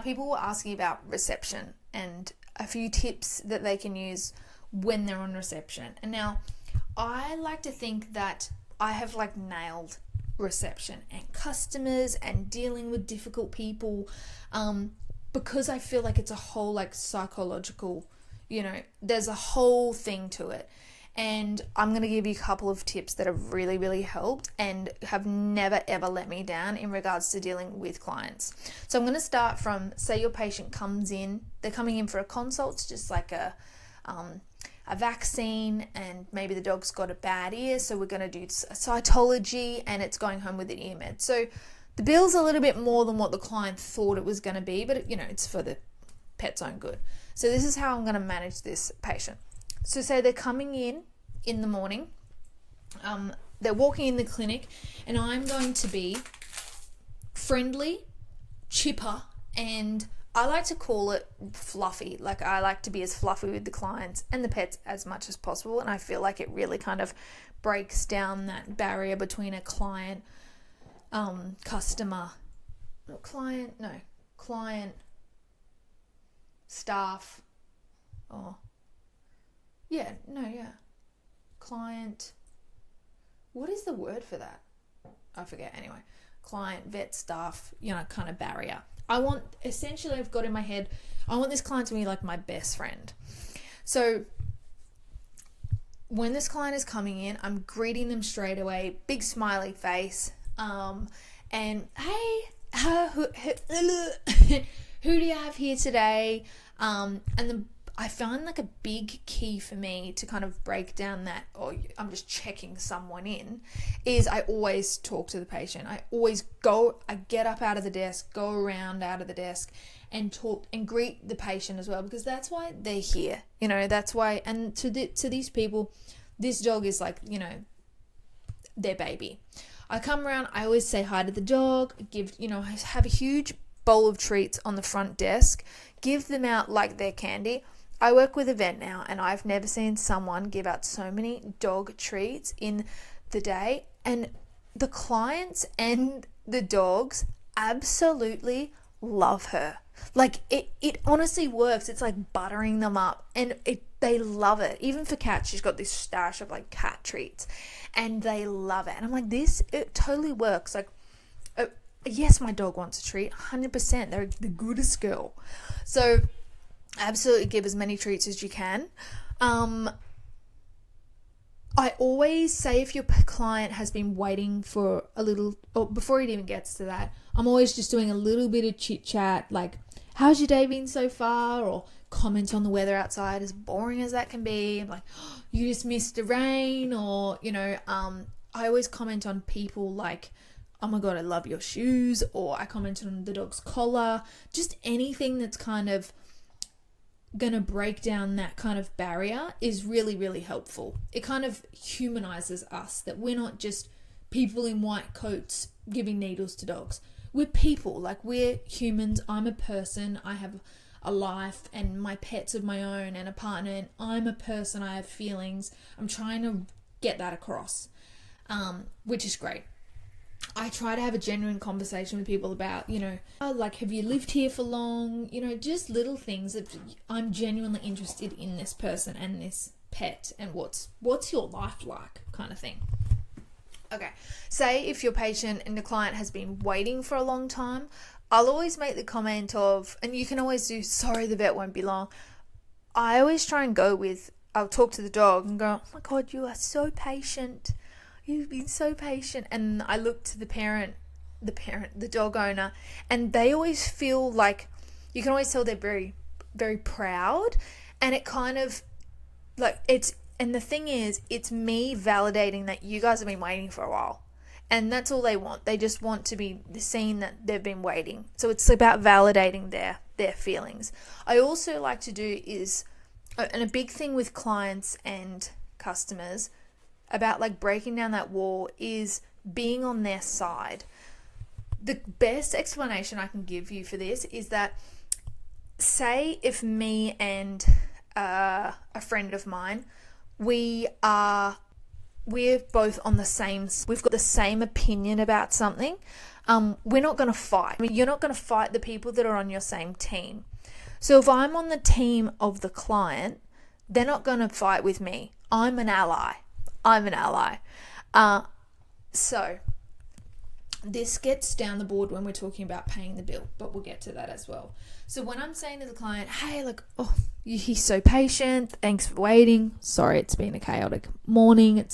people were asking about reception and a few tips that they can use when they're on reception. And now I like to think that I have like nailed reception and customers and dealing with difficult people, because I feel like it's a whole like psychological, there's a whole thing to it. And I'm going to give you a couple of tips that have really, really helped and have never, ever let me down in regards to dealing with clients. So I'm going to start from, say your patient comes in, they're coming in for a consult, it's just like a vaccine, and maybe the dog's got a bad ear, so we're going to do a cytology and it's going home with an ear med. So the bill's a little bit more than what the client thought it was going to be, but it's for the pet's own good. So this is how I'm going to manage this patient. So say they're coming in the morning, they're walking in the clinic, and I'm going to be friendly, chipper, and I like to call it fluffy. Like, I like to be as fluffy with the clients and the pets as much as possible, and I feel like it really kind of breaks down that barrier between a client, staff, client, what is the word for that? I forget. Anyway, client, vet, staff, kind of barrier. I've got in my head, I want this client to be like my best friend. So when this client is coming in, I'm greeting them straight away, big smiley face, and hey, who do you have here today? I find like a big key for me to kind of break down that, I'm just checking someone in, is I always talk to the patient. I get up out of the desk, go around out of the desk and talk and greet the patient as well, because that's why they're here. That's why, and to these people, this dog is like, their baby. I come around, I always say hi to the dog, I have a huge bowl of treats on the front desk, give them out like they're candy. I work with a vet now, and I've never seen someone give out so many dog treats in the day, and the clients and the dogs absolutely love her. Like, it honestly works. It's like buttering them up, and they love it. Even for cats, she's got this stash of like cat treats, and they love it. And I'm like, it totally works. Like, yes, my dog wants a treat, 100%. They're the goodest girl. So absolutely give as many treats as you can. I always say, if your client has been waiting for a little, or before it even gets to that, I'm always just doing a little bit of chit chat, like, how's your day been so far? Or comment on the weather outside, as boring as that can be. I'm like, you just missed the rain. Or, I always comment on people like, oh my God, I love your shoes. Or I commented on the dog's collar. Just anything that's kind of going to break down that kind of barrier is really, really helpful. It kind of humanizes us, that we're not just people in white coats giving needles to dogs. We're people, like, we're humans. I'm a person. I have a life and my pets of my own and a partner, and I'm a person. I have feelings. I'm trying to get that across, which is great. I try to have a genuine conversation with people about, like, have you lived here for long? Just little things that I'm genuinely interested in this person and this pet, and what's your life like, kind of thing. Okay, say if your patient and the client has been waiting for a long time, I'll always make the comment of, and you can always do, sorry, the vet won't be long. I always try and go with, I'll talk to the dog and go, oh my God, you are so patient. You've been so patient. And I look to the dog owner, and they always feel like, you can always tell they're very, very proud. And it kind of, like, and the thing is, it's me validating that you guys have been waiting for a while. And that's all they want. They just want to be seen that they've been waiting. So it's about validating their feelings. I also like to do is, and a big thing with clients and customers about like breaking down that wall, is being on their side. The best explanation I can give you for this is that, say if me and a friend of mine, we're both on the same, we've got the same opinion about something. we're not going to fight. I mean, you're not going to fight the people that are on your same team. So if I'm on the team of the client, they're not going to fight with me. I'm an ally. So this gets down the board when we're talking about paying the bill, but we'll get to that as well. So when I'm saying to the client, hey, look, he's so patient. Thanks for waiting. Sorry, it's been a chaotic morning.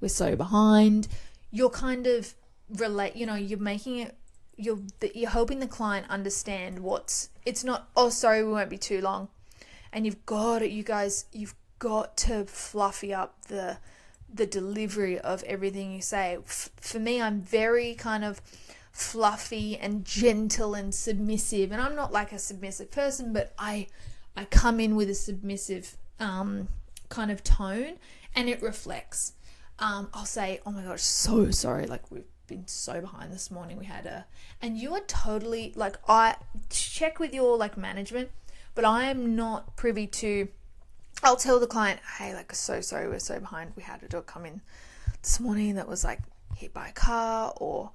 We're so behind. You're kind of you're making it, you're helping the client understand it's not, oh, sorry, we won't be too long. And you've got to fluffy up the delivery of everything you say. For me, I'm very kind of fluffy and gentle and submissive, and I'm not like a submissive person, but I come in with a submissive kind of tone, and it reflects. I'll say, oh my gosh, so sorry, like we've been so behind this morning. We had and you are totally like, I check with your like management, but I am not privy to. I'll tell the client, hey, like, so sorry, we're so behind. We had a dog come in this morning that was like hit by a car, or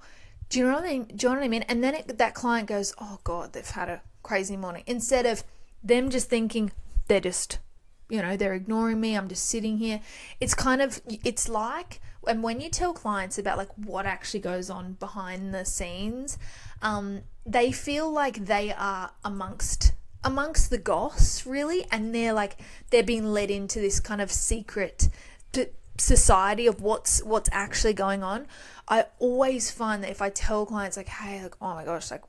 do you know what I mean? And then that client goes, oh God, they've had a crazy morning. Instead of them just thinking they're just, they're ignoring me. I'm just sitting here. It's like, and when you tell clients about like what actually goes on behind the scenes, they feel like they are amongst the goss, really, and they're being led into this kind of secret society of what's actually going on. I always find that if I tell clients like, hey, like, oh my gosh, like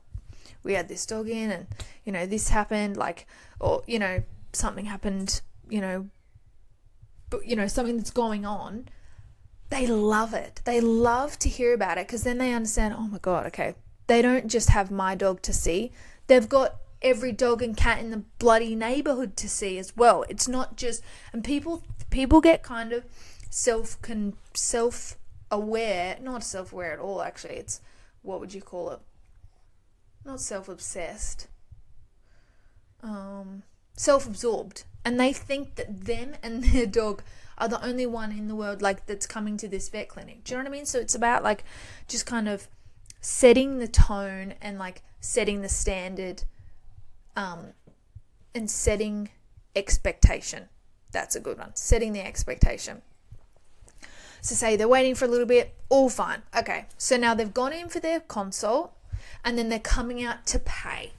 we had this dog in and this happened, like, or something happened, but something that's going on, they love it. They love to hear about it, because then they understand, oh my God, okay, they don't just have my dog to see, they've got every dog and cat in the bloody neighborhood to see as well. It's not just, and people get kind of self-aware, not self-aware at all, actually. It's, what would you call it? Not self-obsessed. Self-absorbed. And they think that them and their dog are the only one in the world like that's coming to this vet clinic. Do you know what I mean? So it's about like just kind of setting the tone and like setting the standard, and setting expectation. That's a good one. Setting the expectation. So say they're waiting for a little bit, all fine. Okay, so now they've gone in for their consult and then they're coming out to pay.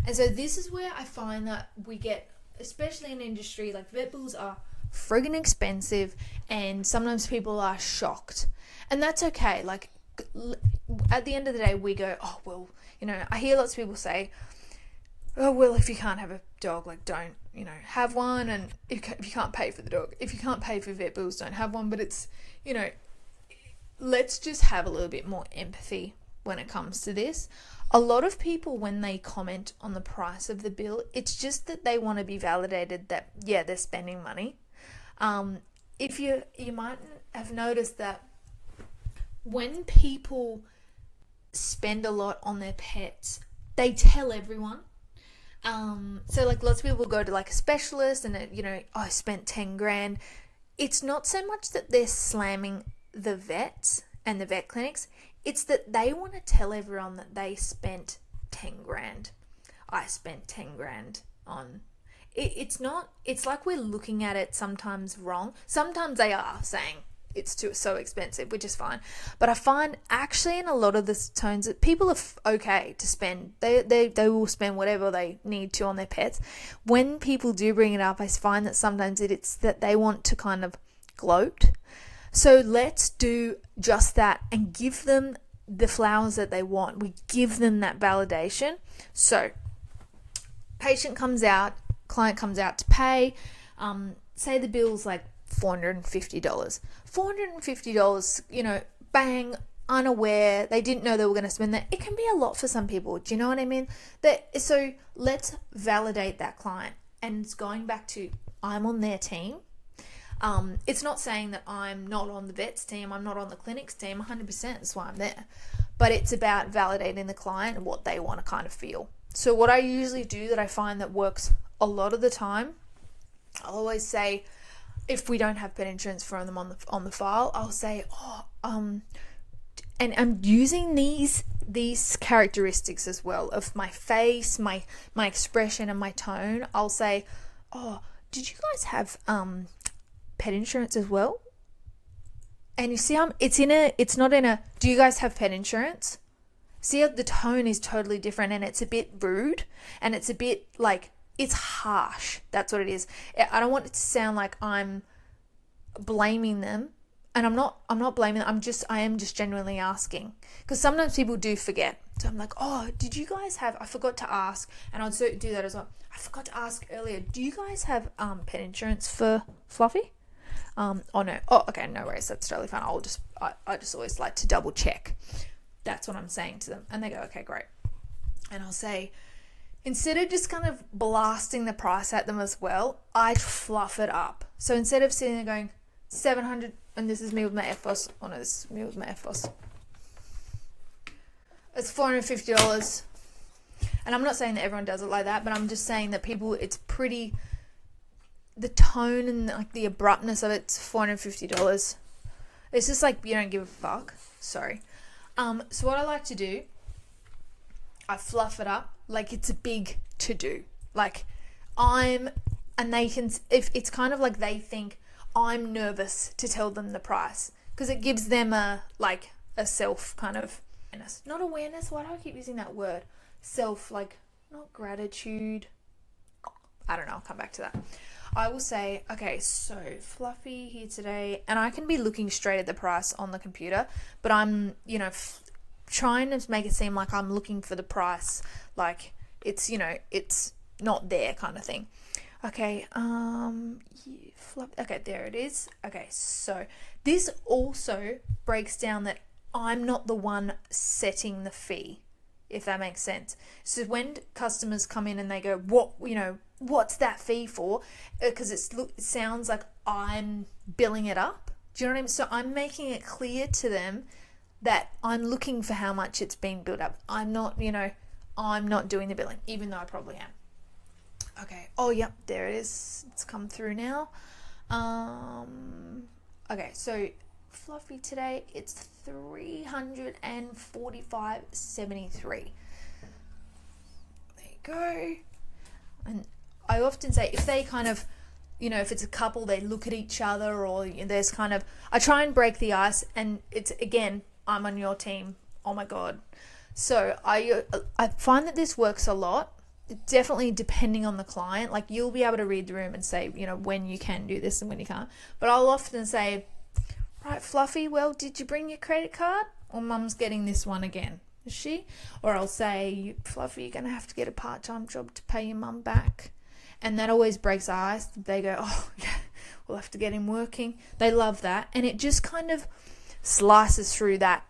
And so this is where I find that we get, especially in industry, like vet bills are friggin' expensive, and sometimes people are shocked. And that's okay. Like at the end of the day, we go, oh, well, I hear lots of people say, oh, well, if you can't have a dog, like don't, have one. And if you can't pay for the dog, if you can't pay for vet bills, don't have one. But it's, let's just have a little bit more empathy when it comes to this. A lot of people, when they comment on the price of the bill, it's just that they want to be validated that, yeah, they're spending money. If you might have noticed that when people spend a lot on their pets, they tell everyone. So like lots of people go to like a specialist and I spent 10 grand. It's not so much that they're slamming the vets and the vet clinics. It's that they want to tell everyone that they spent 10 grand. I spent 10 grand on it. It's like we're looking at it sometimes wrong. Sometimes they are saying it's so expensive, which is fine. But I find actually in a lot of the tones that people are okay to spend. They will spend whatever they need to on their pets. When people do bring it up, I find that sometimes it's that they want to kind of gloat. So let's do just that and give them the flowers that they want. We give them that validation. So patient comes out, client comes out to pay. Say the bill's like $450. $450, bang, unaware. They didn't know they were going to spend that. It can be a lot for some people. Do you know what I mean? So let's validate that client. And it's going back to, I'm on their team. It's not saying that I'm not on the vet's team, I'm not on the clinic's team, 100%, that's why I'm there. But it's about validating the client and what they want to kind of feel. So what I usually do that I find that works a lot of the time, I'll always say, if we don't have pet insurance for them on the file, I'll say, and I'm using these characteristics as well of my face, my expression and my tone. I'll say, oh, did you guys have pet insurance as well? And you see, it's not in a, do you guys have pet insurance? See how the tone is totally different, and it's a bit rude, and it's a bit like, it's harsh. That's what it is. I don't want it to sound like I'm blaming them, and I'm not blaming them. I am just genuinely asking, because sometimes people do forget. So I'm like, oh, did you guys have, I forgot to ask, and I'll do that as well. I forgot to ask earlier, do you guys have pet insurance for Fluffy? Oh no. Oh, okay, no worries. That's totally fine. I just always like to double check. That's what I'm saying to them. And they go, okay, great. And I'll say, instead of just kind of blasting the price at them as well, I fluff it up. So instead of sitting there going, 700, and this is me with my FBOS. Oh no, this is me with my FBOS. It's $450. And I'm not saying that everyone does it like that, but I'm just saying that people, it's pretty, the tone and like the abruptness of it's $450. It's just like, you don't give a fuck. Sorry. So what I like to do, I fluff it up like it's a big to do. Like and they can, if it's kind of like they think I'm nervous to tell them the price, because it gives them a self kind of awareness. Not awareness. Why do I keep using that word? Self, like, not gratitude. I don't know. I'll come back to that. I will say, okay, so Fluffy here today, and I can be looking straight at the price on the computer, but I'm, trying to make it seem like I'm looking for the price, like it's, it's not there kind of thing. Okay, okay, there it is. Okay, so this also breaks down that I'm not the one setting the fee, if that makes sense. So when customers come in and they go, what's that fee for? Because it sounds like I'm billing it up. Do you know what I mean? So I'm making it clear to them that I'm looking for how much it's been built up. I'm not, I'm not doing the billing, even though I probably am. Okay. Oh, yep. There it is. It's come through now. Okay. So Fluffy today, it's $345.73. There you go. And I often say, if they kind of, if it's a couple, they look at each other, or there's kind of, I try and break the ice, and it's, again, I'm on your team. Oh my God. So I find that this works a lot. Definitely depending on the client. Like, you'll be able to read the room and say, when you can do this and when you can't. But I'll often say, right, Fluffy, well, did you bring your credit card? Or Mum's getting this one again. Is she? Or I'll say, Fluffy, you're going to have to get a part-time job to pay your mum back. And that always breaks the ice. They go, oh, yeah, we'll have to get him working. They love that. And it just kind of slices through that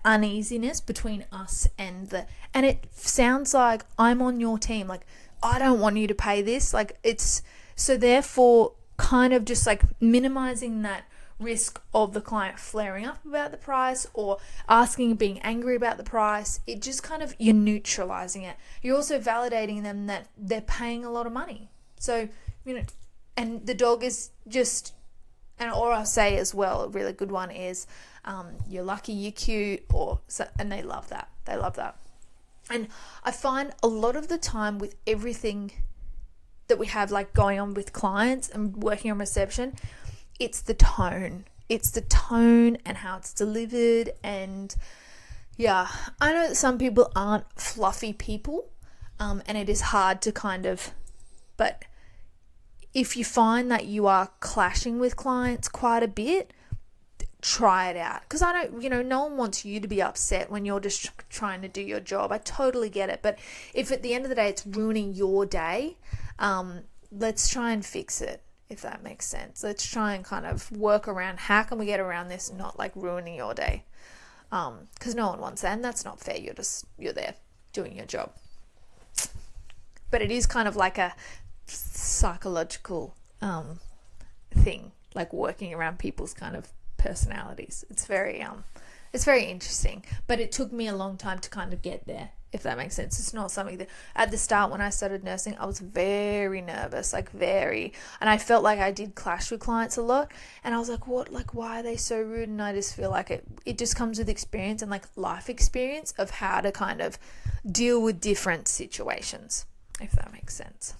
uneasiness between us and it sounds like I'm on your team. Like, I don't want you to pay this. Like, it's, so therefore kind of just like minimizing that risk of the client flaring up about the price or asking, being angry about the price. It just kind of, you're neutralizing it. You're also validating them that they're paying a lot of money. So, and the dog is just, or I'll say as well, a really good one is, you're lucky, you're cute, and they love that. They love that. And I find a lot of the time with everything that we have like going on with clients and working on reception, it's the tone. It's the tone and how it's delivered. And yeah, I know that some people aren't fluffy people, and it is hard to kind of, but if you find that you are clashing with clients quite a bit, try it out. Because I don't, no one wants you to be upset when you're just trying to do your job. I totally get it. But if at the end of the day it's ruining your day, let's try and fix it, if that makes sense. Let's try and kind of work around how can we get around this, not like ruining your day. Because no one wants that, and that's not fair. You're there doing your job. But it is kind of like a psychological thing, like working around people's kind of personalities. It's very It's very interesting, but it took me a long time to kind of get there, if that makes sense. It's not something that at the start when I started nursing, I was very nervous, and I felt like I did clash with clients a lot. And I was like, what, like, why are they so rude? And I just feel like it just comes with experience and like life experience of how to kind of deal with different situations, if that makes sense.